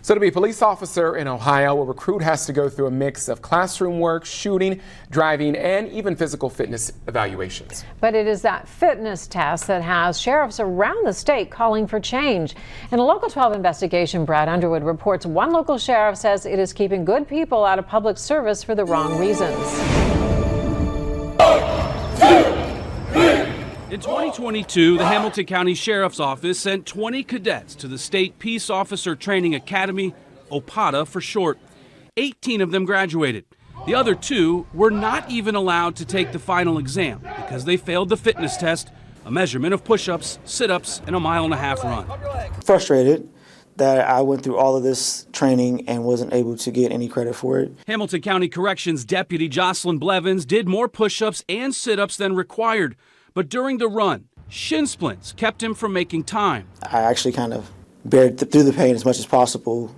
So to be a police officer in Ohio, a recruit has to go through a mix of classroom work, shooting, driving, and even physical fitness evaluations. But it is that fitness test that has sheriffs around the state calling for change. In a Local 12 investigation, Brad Underwood reports one local sheriff says it is keeping good people out of public service for the wrong reasons. In 2022, the Hamilton County Sheriff's Office sent 20 cadets to the State Peace Officer Training Academy, OPATA for short. 18 of them graduated. The other 2 were not even allowed to take the final exam because they failed the fitness test, a measurement of push-ups, sit-ups, and a 1.5 mile run. Frustrated that I went through all of this training and wasn't able to get any credit for it. Hamilton County Corrections Deputy Jocelyn Blevins did more push-ups and sit-ups than required. But during the run, shin splints kept him from making time. I actually kind of bared through the pain as much as possible.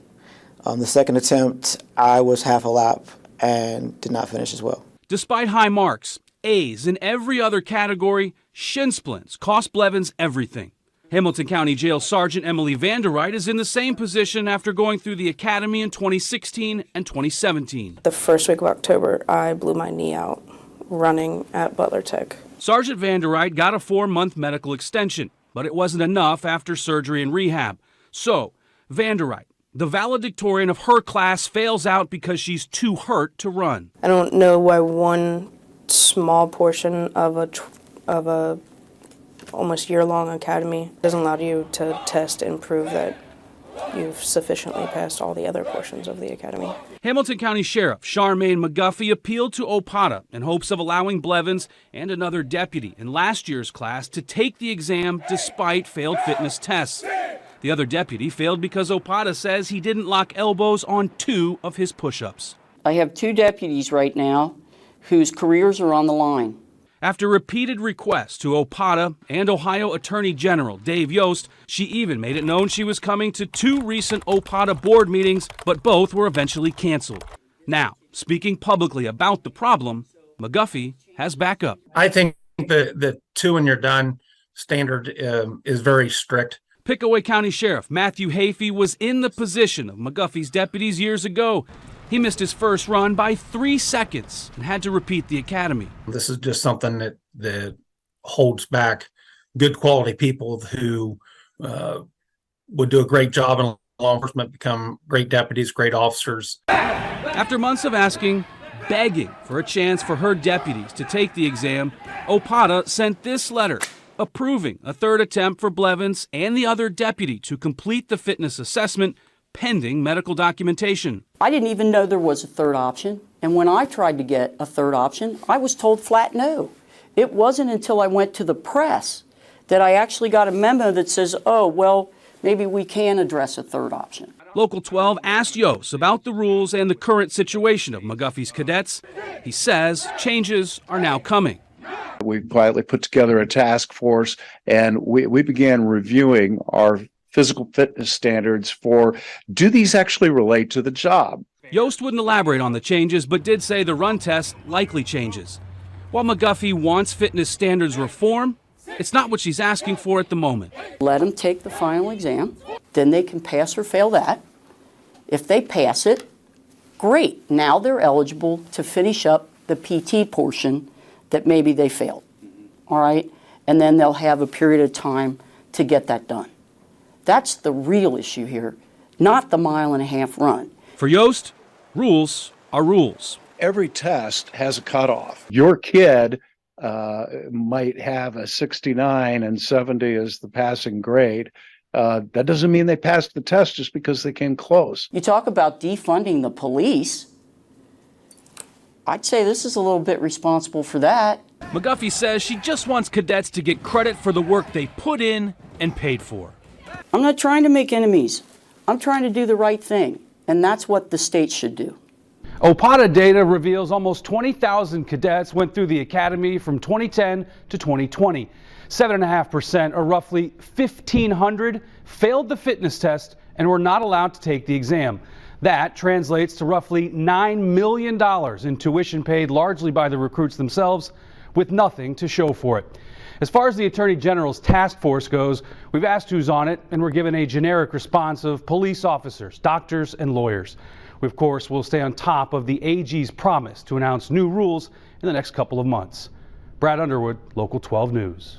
The second attempt, I was half a lap and did not finish as well. Despite high marks, A's in every other category, shin splints cost Blevins everything. Hamilton County Jail Sergeant Emily Vanderwright is in the same position after going through the academy in 2016 and 2017. The first week of October, I blew my knee out running at Butler Tech. Sergeant Vanderwright got a 4-month medical extension, but it wasn't enough after surgery and rehab. So, Vanderwright, the valedictorian of her class, fails out because she's too hurt to run. I don't know why one small portion of a almost year-long academy doesn't allow you to test and prove that you've sufficiently passed all the other portions of the academy. Hamilton County Sheriff Charmaine McGuffey appealed to OPATA in hopes of allowing Blevins and another deputy in last year's class to take the exam despite failed fitness tests. The other deputy failed because OPATA says he didn't lock elbows on 2 of his push-ups. I have 2 deputies right now whose careers are on the line. After repeated requests to OPATA and Ohio Attorney General Dave Yost, she even made it known she was coming to 2 recent OPATA board meetings, but both were eventually canceled. Now, speaking publicly about the problem, McGuffey has backup. I think the 2 and you're done standard is very strict. Pickaway County Sheriff Matthew Hafey was in the position of McGuffey's deputies years ago. He missed his first run by 3 seconds and had to repeat the academy. This is just something that holds back good quality people who would do a great job in law enforcement, become great deputies, great officers. After months of asking, begging for a chance for her deputies to take the exam, OPATA sent this letter approving a 3rd attempt for Blevins and the other deputy to complete the fitness assessment pending medical documentation. I didn't even know there was a 3rd option, and when I tried to get a 3rd option, I was told flat no. It wasn't until I went to the press that I actually got a memo that says, oh, well, maybe we can address a 3rd option. Local 12 asked Yost about the rules and the current situation of McGuffey's cadets. He says changes are now coming. We quietly put together a task force, and we began reviewing our physical fitness standards for, do these actually relate to the job? Yost wouldn't elaborate on the changes, but did say the run test likely changes. While McGuffey wants fitness standards reform, it's not what she's asking for at the moment. Let them take the final exam, then they can pass or fail that. If they pass it, great. Now they're eligible to finish up the PT portion that maybe they failed, all right? And then they'll have a period of time to get that done. That's the real issue here, not the 1.5 mile run. For Yost, rules are rules. Every test has a cutoff. Your kid might have a 69 and 70 as the passing grade. That doesn't mean they passed the test just because they came close. You talk about defunding the police. I'd say this is a little bit responsible for that. McGuffey says she just wants cadets to get credit for the work they put in and paid for. I'm not trying to make enemies. I'm trying to do the right thing, and that's what the state should do. OPATA data reveals almost 20,000 cadets went through the academy from 2010 to 2020. 7.5%, or roughly 1,500, failed the fitness test and were not allowed to take the exam. That translates to roughly $9 million in tuition paid largely by the recruits themselves, with nothing to show for it. As far as the Attorney General's task force goes, we've asked who's on it, and we're given a generic response of police officers, doctors, and lawyers. We, of course, will stay on top of the AG's promise to announce new rules in the next couple of months. Brad Underwood, Local 12 News.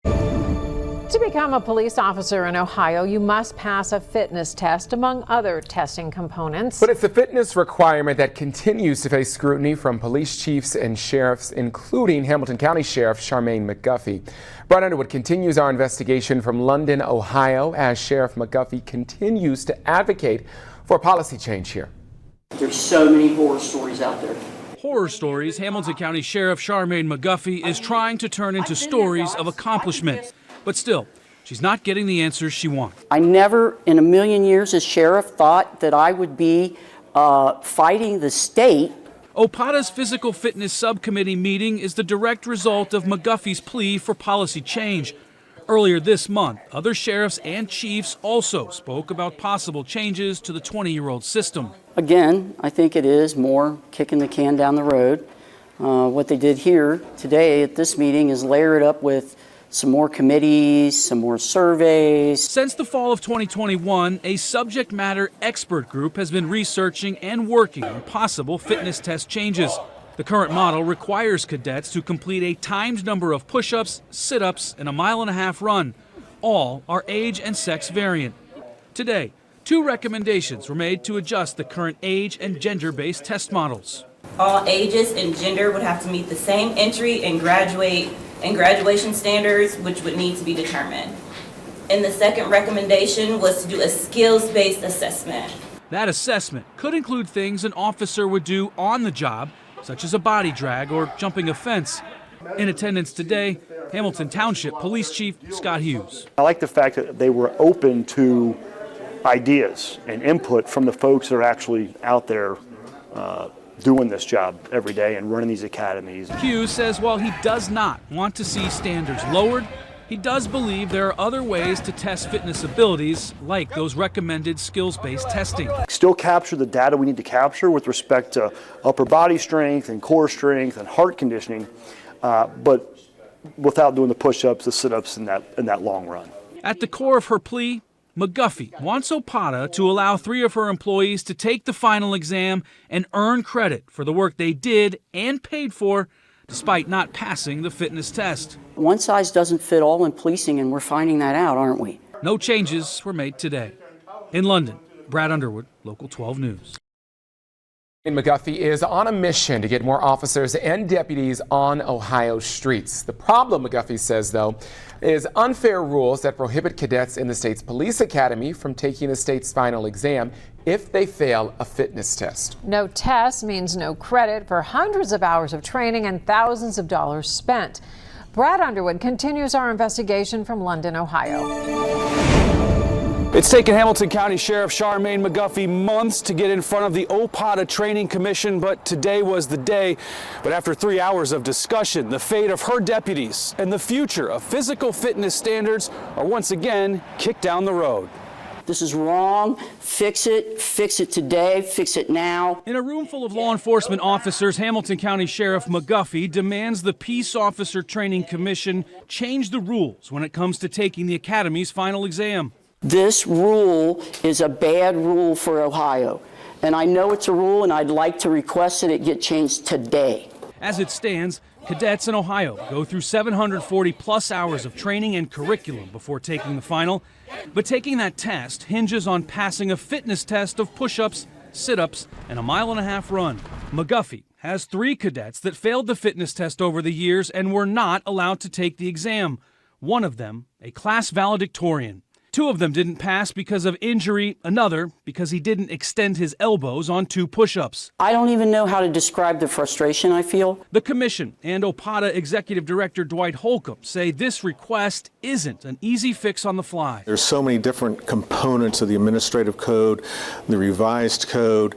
To become a police officer in Ohio, you must pass a fitness test, among other testing components. But it's a fitness requirement that continues to face scrutiny from police chiefs and sheriffs, including Hamilton County Sheriff Charmaine McGuffey. Brad Underwood continues our investigation from London, Ohio, as Sheriff McGuffey continues to advocate for policy change here. There's so many horror stories out there. Horror stories Hamilton County Sheriff Charmaine McGuffey is trying to turn into stories of accomplishment. But still, she's not getting the answers she wants. I never in a million years as sheriff thought that I would be fighting the state. OPATA's Physical Fitness Subcommittee meeting is the direct result of McGuffey's plea for policy change. Earlier this month, other sheriffs and chiefs also spoke about possible changes to the 20-year-old system. Again, I think it is more kicking the can down the road. What they did here today at this meeting is layer it up with some more committees, some more surveys. Since the fall of 2021, a subject matter expert group has been researching and working on possible fitness test changes. The current model requires cadets to complete a timed number of push-ups, sit-ups, and a 1.5-mile run. All are age and sex variant. Today, 2 recommendations were made to adjust the current age and gender-based test models. All ages and gender would have to meet the same entry and graduation standards, which would need to be determined. And the second recommendation was to do a skills-based assessment. That assessment could include things an officer would do on the job, such as a body drag or jumping a fence. In attendance today, Hamilton Township Police Chief Scott Hughes. I like the fact that they were open to ideas and input from the folks that are actually out there doing this job every day and running these academies. Hughes says while he does not want to see standards lowered, he does believe there are other ways to test fitness abilities, like those recommended skills-based testing. Still capture the data we need to capture with respect to upper body strength and core strength and heart conditioning, but without doing the push-ups, the sit-ups, in that long run. At the core of her plea, McGuffey wants OPATA to allow 3 of her employees to take the final exam and earn credit for the work they did and paid for, despite not passing the fitness test. One size doesn't fit all in policing, and we're finding that out, aren't we? No changes were made today. In London, Brad Underwood, Local 12 News. McGuffey is on a mission to get more officers and deputies on Ohio's streets. The problem, McGuffey says, though, is unfair rules that prohibit cadets in the state's police academy from taking the state's final exam if they fail a fitness test. No test means no credit for hundreds of hours of training and thousands of dollars spent. Brad Underwood continues our investigation from London, Ohio. It's taken Hamilton County Sheriff Charmaine McGuffey months to get in front of the OPATA Training Commission, but today was the day. But after 3 hours of discussion, the fate of her deputies and the future of physical fitness standards are once again kicked down the road. This is wrong. Fix it today, fix it now. In a room full of law enforcement officers, Hamilton County Sheriff McGuffey demands the Peace Officer Training Commission change the rules when it comes to taking the Academy's final exam. This rule is a bad rule for Ohio. And I know it's a rule, and I'd like to request that it get changed today. As it stands, cadets in Ohio go through 740 plus hours of training and curriculum before taking the final. But taking that test hinges on passing a fitness test of push-ups, sit-ups, and a 1.5-mile run. McGuffey has 3 cadets that failed the fitness test over the years and were not allowed to take the exam. One of them, a class valedictorian. 2 of them didn't pass because of injury, another because he didn't extend his elbows on 2 push-ups. I don't even know how to describe the frustration I feel. The commission and OPATA Executive Director Dwight Holcomb say this request isn't an easy fix on the fly. There's so many different components of the administrative code, the revised code,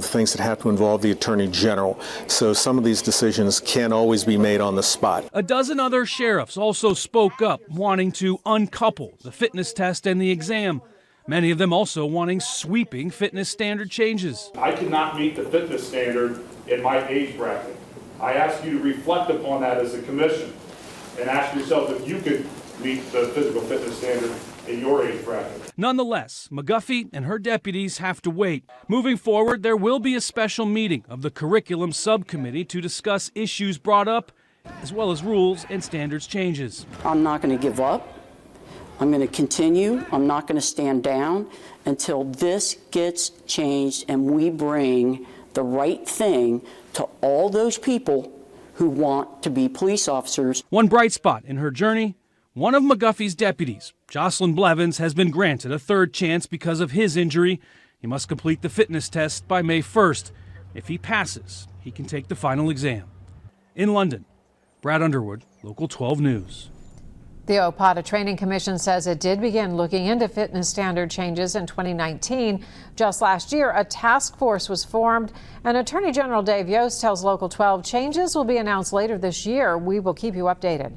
things that have to involve the Attorney General. So some of these decisions can't always be made on the spot. A dozen other sheriffs also spoke up, wanting to uncouple the fitness test and the exam. Many of them also wanting sweeping fitness standard changes. I cannot meet the fitness standard in my age bracket. I ask you to reflect upon that as a commission. and ask yourself if you could meet the physical fitness standard in your age bracket. Nonetheless, McGuffey and her deputies have to wait. Moving forward, there will be a special meeting of the curriculum subcommittee to discuss issues brought up, as well as rules and standards changes. I'm not going to give up. I'm going to continue. I'm not going to stand down until this gets changed and we bring the right thing to all those people who want to be police officers. One bright spot in her journey, one of McGuffey's deputies, Jocelyn Blevins, has been granted a third chance because of his injury. He must complete the fitness test by May 1st. If he passes, he can take the final exam. In London, Brad Underwood, Local 12 News. The OPATA Training Commission says it did begin looking into fitness standard changes in 2019. Just last year, a task force was formed, and Attorney General Dave Yost tells Local 12 changes will be announced later this year. We will keep you updated.